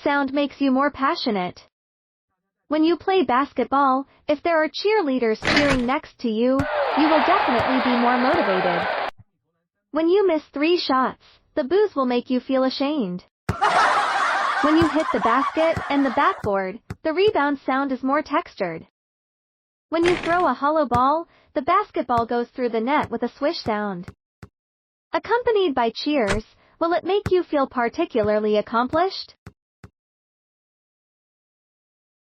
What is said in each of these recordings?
Sound makes you more passionate. When you play basketball, if there are cheerleaders cheering next to you, you will definitely be more motivated. When you miss 3 shots, the boos will make you feel ashamed. When you hit the basket and the backboard, the rebound sound is more textured. When you throw a hollow ball, the basketball goes through the net with a swish sound. Accompanied by cheers, will it make you feel particularly accomplished?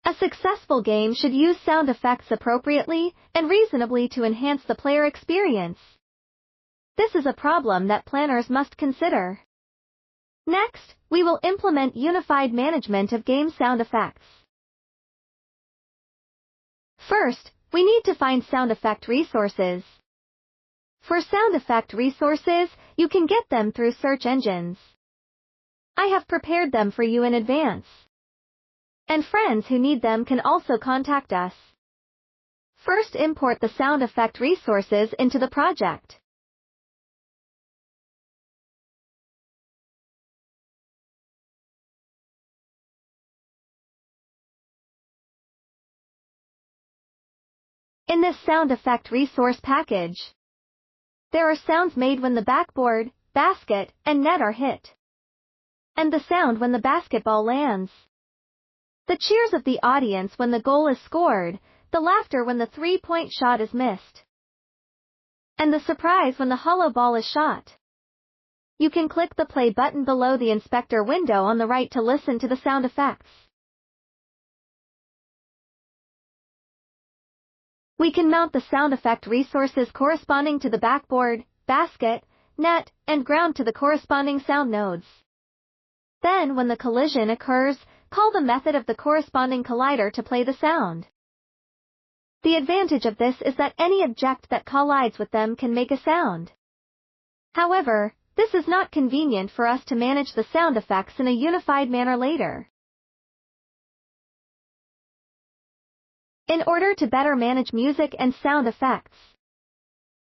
A successful game should use sound effects appropriately and reasonably to enhance the player experience. This is a problem that planners must consider. Next, we will implement unified management of game sound effects. First, we need to find sound effect resources. For sound effect resources, you can get them through search engines. I have prepared them for you in advance. And friends who need them can also contact us. First, import the sound effect resources into the project. In this sound effect resource package, there are sounds made when the backboard, basket, and net are hit, and the sound when the basketball lands. The cheers of the audience when the goal is scored, the laughter when the 3-point shot is missed, and the surprise when the hollow ball is shot. You can click the play button below the inspector window on the right to listen to the sound effects. We can mount the sound effect resources corresponding to the backboard, basket, net, and ground to the corresponding sound nodes. Then, when the collision occurs, call the method of the corresponding collider to play the sound. The advantage of this is that any object that collides with them can make a sound. However, this is not convenient for us to manage the sound effects in a unified manner later. In order to better manage music and sound effects,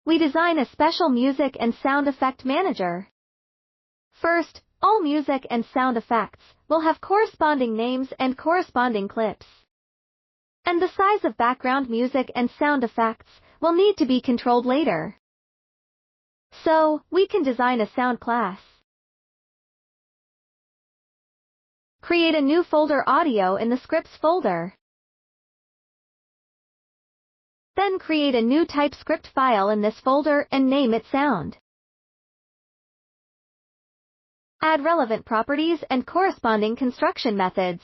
we design a special music and sound effect manager. First, all music and sound effects will have corresponding names and corresponding clips. And the size of background music and sound effects will need to be controlled later. So, we can design a sound class. Create a new folder audio in the scripts folder. Then create a new TypeScript file in this folder and name it sound. Add relevant properties and corresponding construction methods.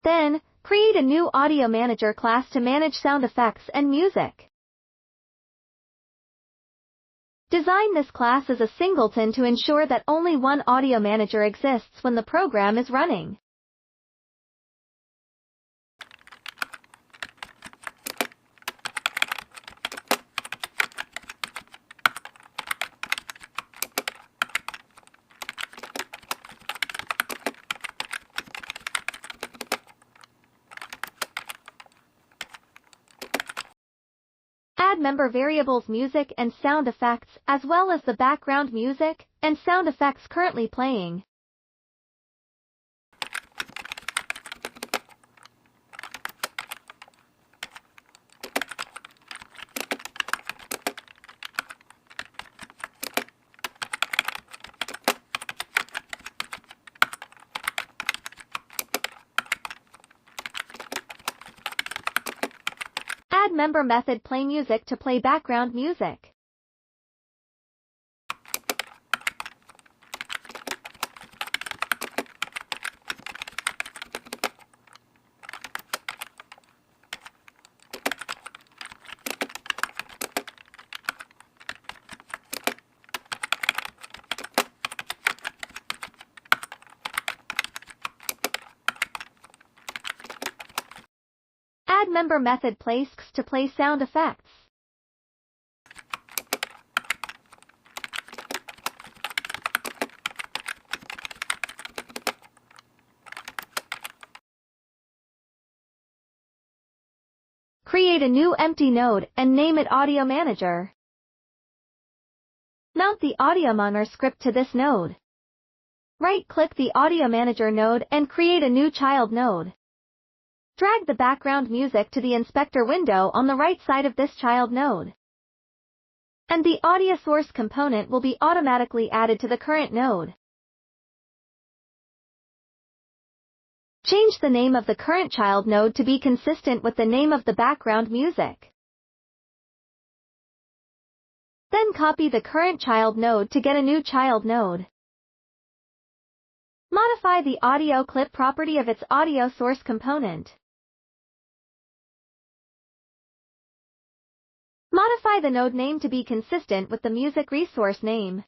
Then, create a new Audio Manager class to manage sound effects and music. Design this class as a singleton to ensure that only one Audio Manager exists when the program is running. Add member variables music and sound effects as well as the background music and sound effects currently playing. Add member method play music to play background music. Add member method playsks to play sound effects. create a new empty node and name it Audio Manager. Mount the Audio Monitor script to this node. Right-click the Audio Manager node and create a new child node. Drag the background music to the inspector window on the right side of this child node. And the audio source component will be automatically added to the current node. Change the name of the current child node to be consistent with the name of the background music. Then copy the current child node to get a new child node. Modify the audio clip property of its audio source component. Modify the node name to be consistent with the music resource name.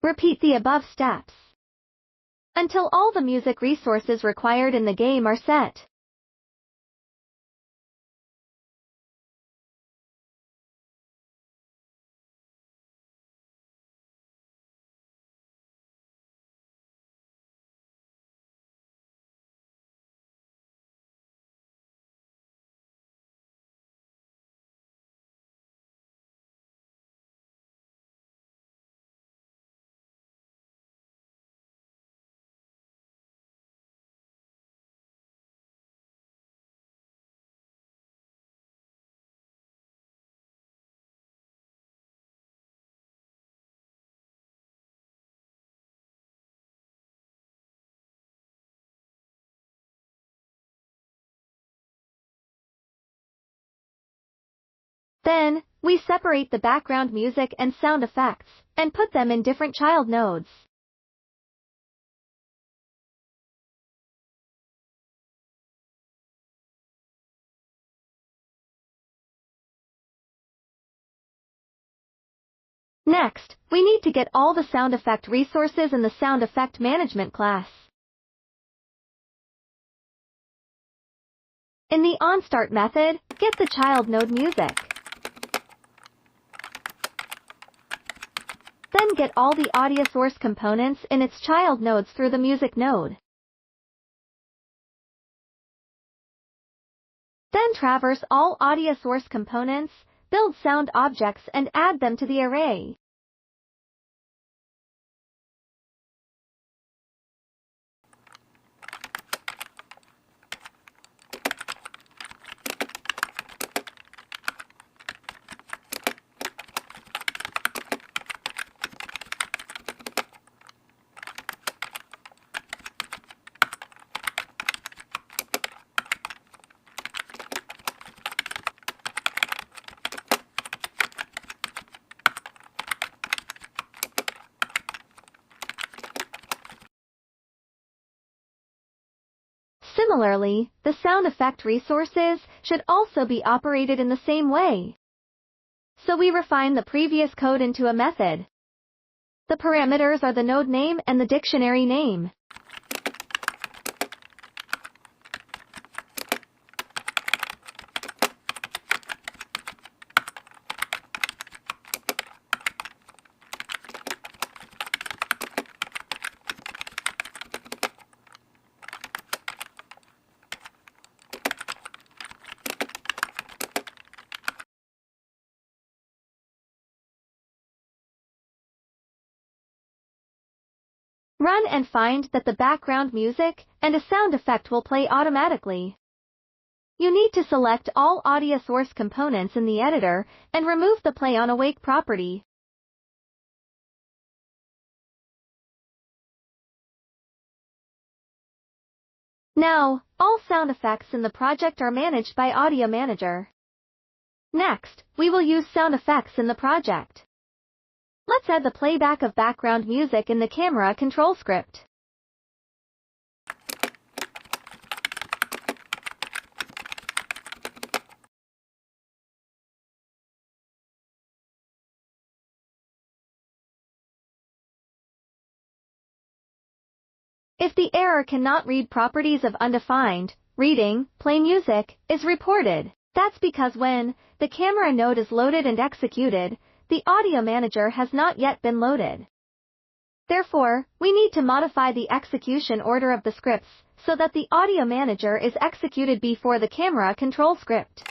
Repeat the above steps until all the music resources required in the game are set. Then, we separate the background music and sound effects, and put them in different child nodes. Next, we need to get all the sound effect resources in the sound effect management class. In the onStart method, get the child node music. Then get all the audio source components in its child nodes through the music node. Then traverse all audio source components, build sound objects and add them to the array. Similarly, the sound effect resources should also be operated in the same way. So we refine the previous code into a method. The parameters are the node name and the dictionary name. Run and find that the background music and a sound effect will play automatically. You need to select all audio source components in the editor and remove the Play on Awake property. Now, all sound effects in the project are managed by Audio Manager. Next, we will use sound effects in the project. Let's add the playback of background music in the camera control script. If the error cannot read properties of undefined, reading, play music, is reported, that's because when the camera node is loaded and executed, the Audio Manager has not yet been loaded. Therefore, we need to modify the execution order of the scripts, so that the audio manager is executed before the camera control script.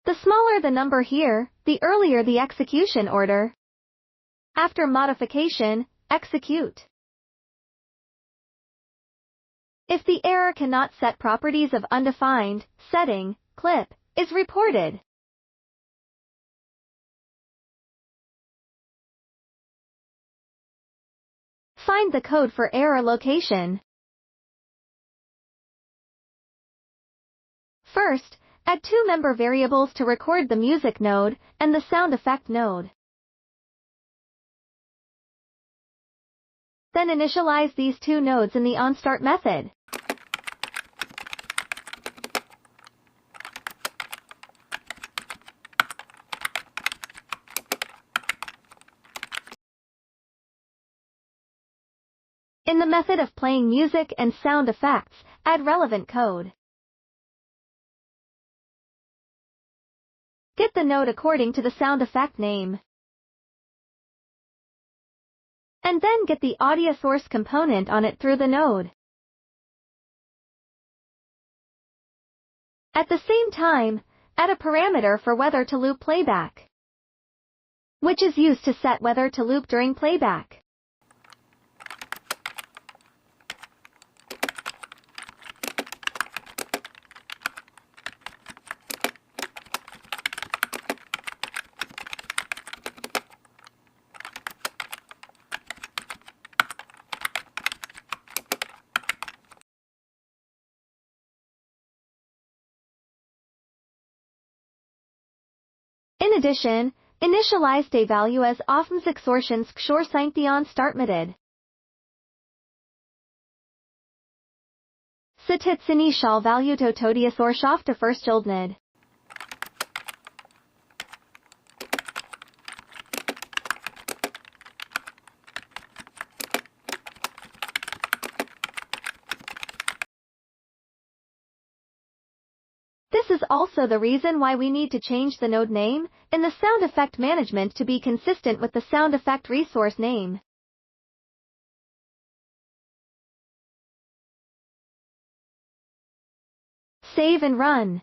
The smaller the number here, the earlier the execution order. After modification, execute. If the error cannot set properties of undefined setting clip is reported. Find the code for error location. First, add two member variables to record the music node and the sound effect node. Then initialize these two nodes in the onStart method. In the method of playing music and sound effects, add relevant code. Get the node according to the sound effect name. And then get the audio source component on it through the node. At the same time, add a parameter for whether to loop playback, which is used to set whether to loop during playback. In addition, initialize a value as often exortions xor sanction start method. Sitit initial value to todius or to first juldnid. This is also the reason why we need to change the node name in the sound effect management to be consistent with the sound effect resource name. Save and run.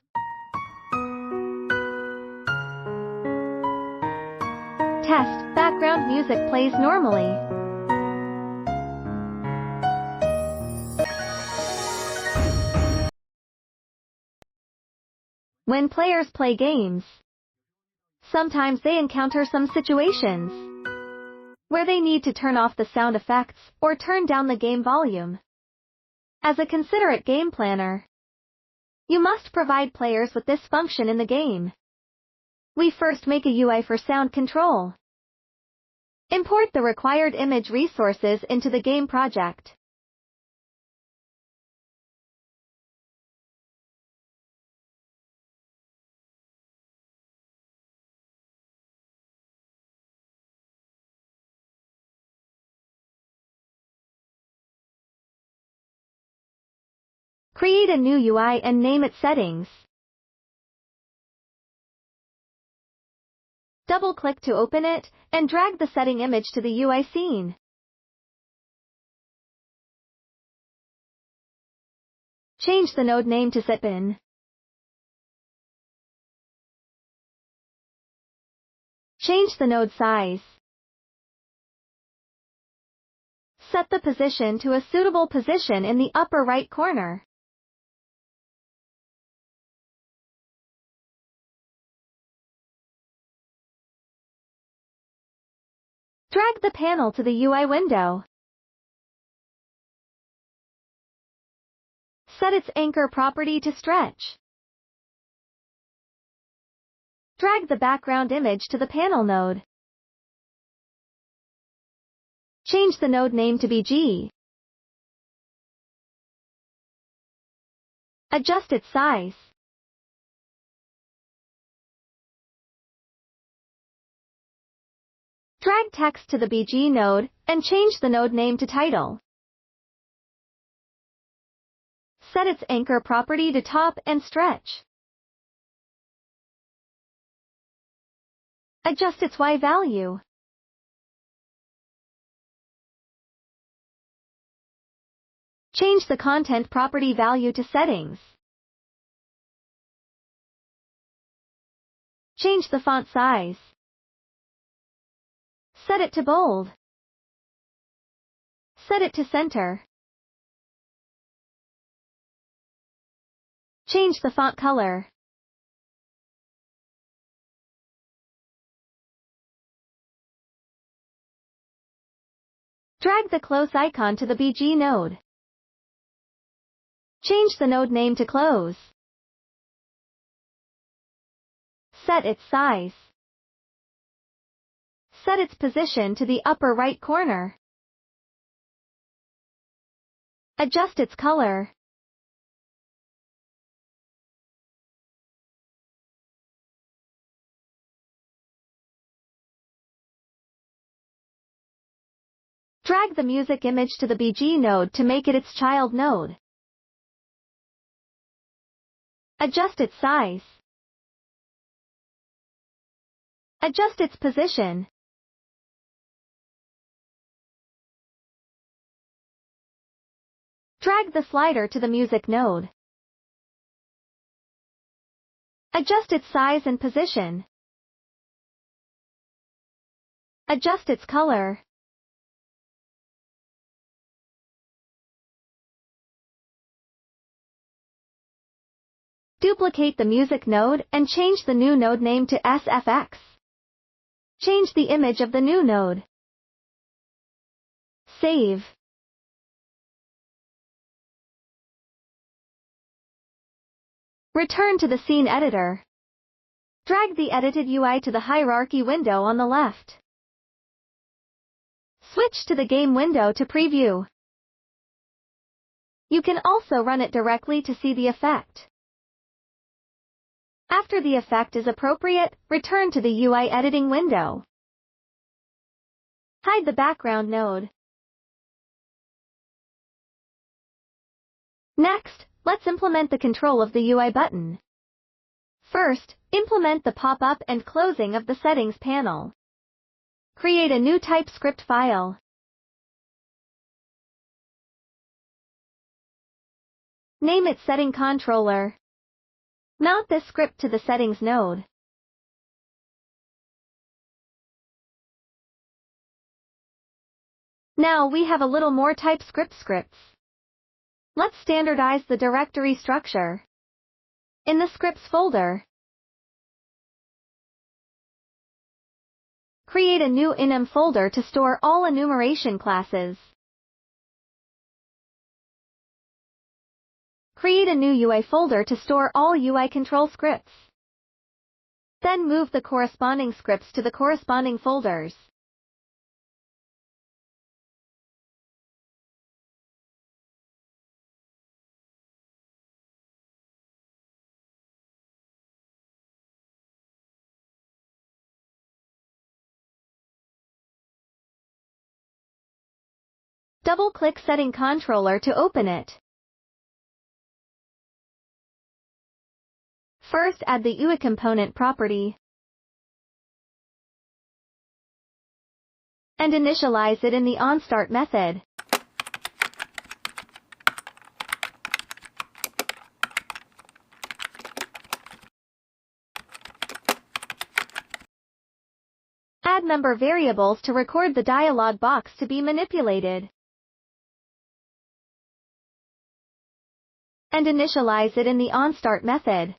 Test, background music plays normally. When players play games, sometimes they encounter some situations where they need to turn off the sound effects or turn down the game volume. As a considerate game planner, you must provide players with this function in the game. We first make a UI for sound control. Import the required image resources into the game project. Create a new UI and name it Settings. Double-click to open it, and drag the setting image to the UI scene. Change the node name to Sitbin. Change the node size. Set the position to a suitable position in the upper right corner. Drag the panel to the UI window. Set its anchor property to stretch. Drag the background image to the panel node. Change the node name to BG. Adjust its size. Drag text to the BG node, and change the node name to Title. Set its anchor property to top and stretch. Adjust its Y value. Change the content property value to settings. Change the font size. Set it to bold. Set it to center. Change the font color. Drag the close icon to the BG node. Change the node name to close. Set its size. Set its position to the upper right corner. Adjust its color. Drag the music image to the BG node to make it its child node. Adjust its size. Adjust its position. Drag the slider to the music node. Adjust its size and position. Adjust its color. Duplicate the music node and change the new node name to SFX. Change the image of the new node. Save. Return to the scene editor. Drag the edited UI to the hierarchy window on the left. Switch to the game window to preview. You can also run it directly to see the effect. After the effect is appropriate, return to the UI editing window. Hide the background node. Next, let's implement the control of the UI button. First, implement the pop-up and closing of the settings panel. Create a new TypeScript file. Name it Setting Controller. Mount this script to the settings node. Now we have a little more TypeScript scripts. Let's standardize the directory structure. In the scripts folder, create a new enum folder to store all enumeration classes. Create a new UI folder to store all UI control scripts. Then move the corresponding scripts to the corresponding folders. Double-click Setting Controller to open it. First, add the UI component property and initialize it in the onStart method. Add member variables to record the dialog box to be manipulated. And initialize it in the onStart method.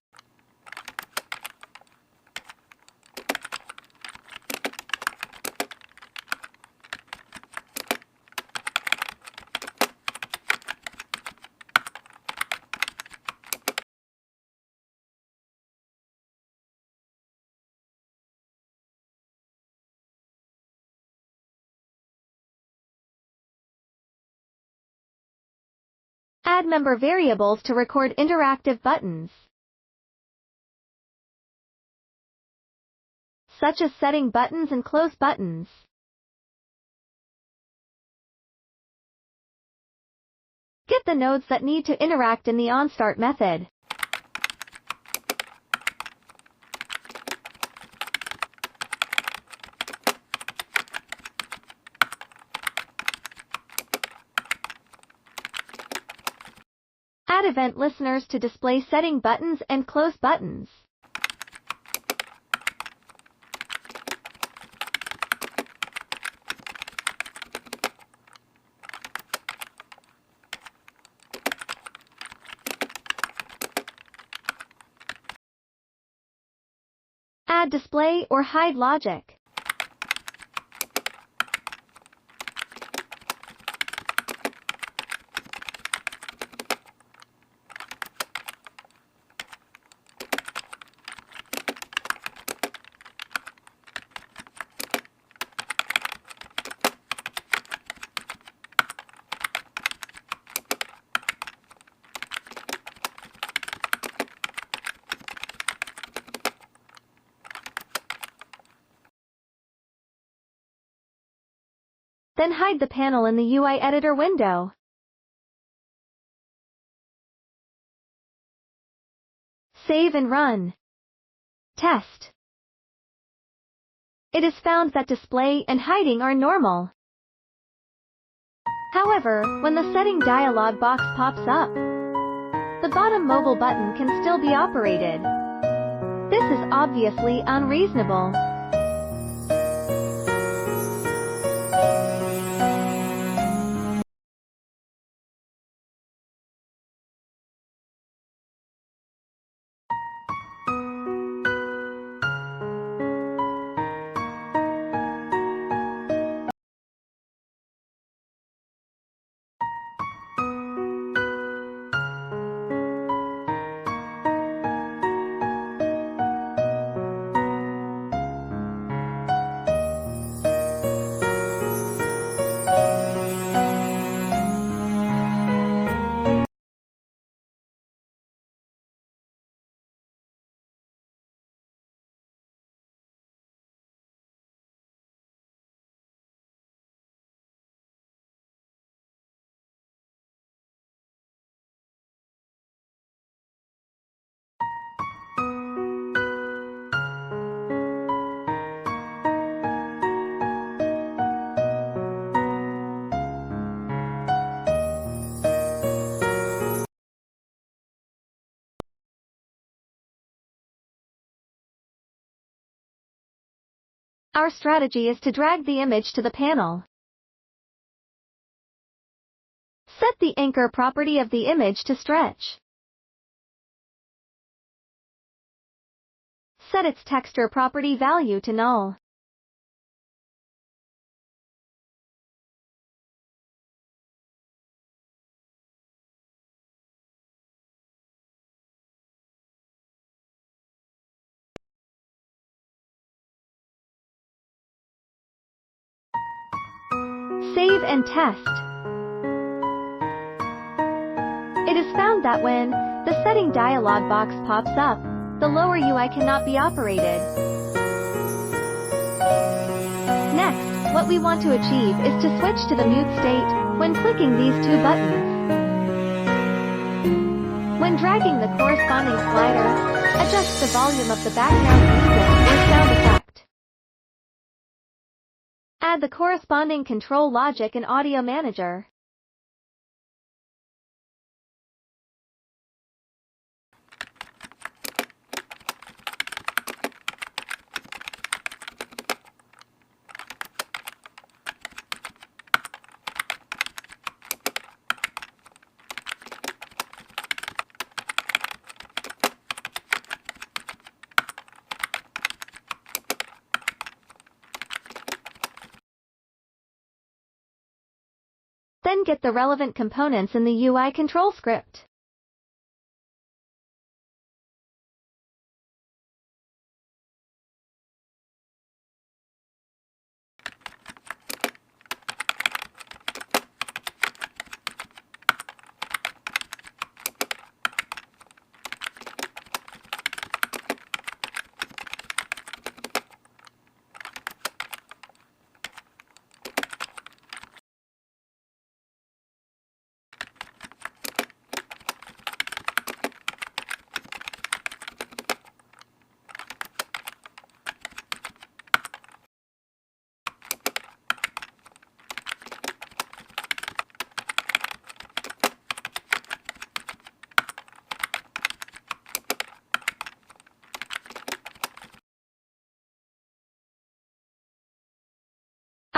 Add member variables to record interactive buttons, such as setting buttons and close buttons. Skip the nodes that need to interact in the onStart method. Add event listeners to display setting buttons and close buttons. Add display or hide logic. Then hide the panel in the UI editor window. Save and run. Test. It is found that display and hiding are normal. However, when the setting dialog box pops up, the bottom mobile button can still be operated. This is obviously unreasonable. Our strategy is to drag the image to the panel. Set the anchor property of the image to stretch. Set its texture property value to null. Save and test. It is found that when the setting dialog box pops up, the lower UI cannot be operated. Next, what we want to achieve is to switch to the mute state when clicking these two buttons. When dragging the corresponding slider, adjust the volume of the background music or sound effect. Add the corresponding control logic in Audio Manager. Then get the relevant components in the UI control script.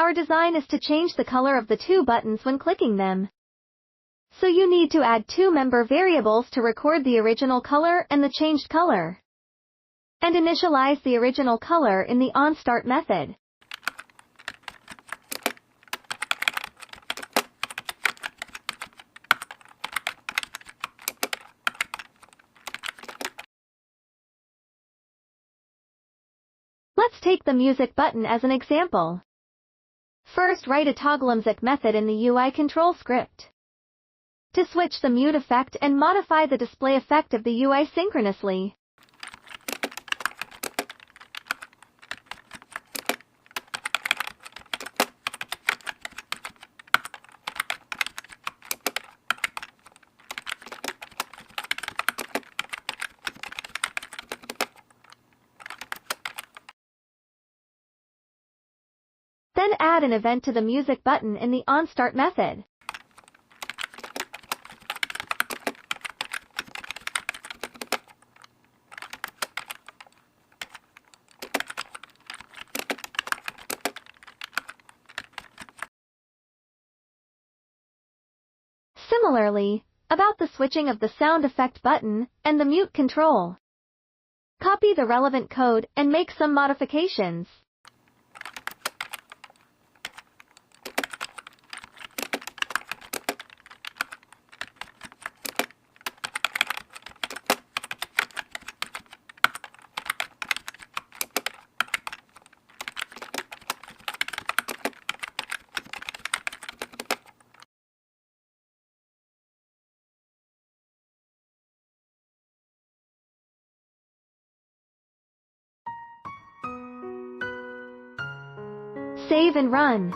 our design is to change the color of the two buttons when clicking them. So you need to add two member variables to record the original color and the changed color, and initialize the original color in the onStart method. Let's take the music button as an example. First, write a toggleMusic method in the UI control script to switch the mute effect and modify the display effect of the UI synchronously. Then add an event to the music button in the onStart method. Similarly, about the switching of the sound effect button and the mute control, copy the relevant code and make some modifications. Save and run.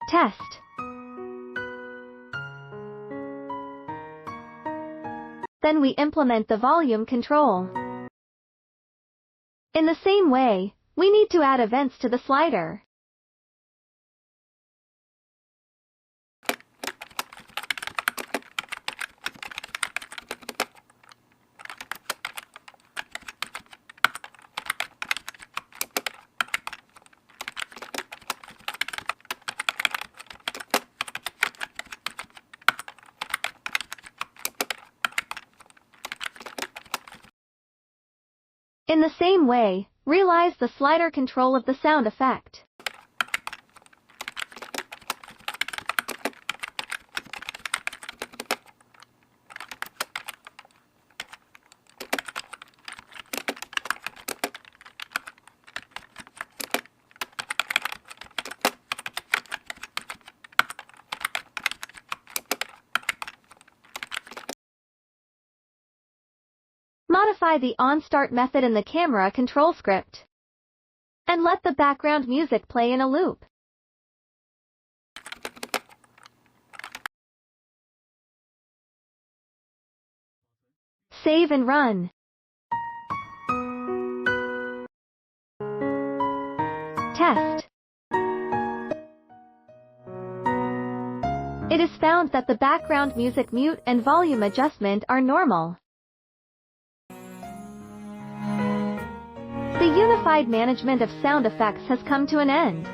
Test. Then we implement the volume control. In the same way, we need to add events to the slider. In the same way, realize the slider control of the sound effect. Modify the onStart method in the camera control script, and let the background music play in a loop. Save and run. Test. It is found that the background music mute and volume adjustment are normal. The unified management of sound effects has come to an end.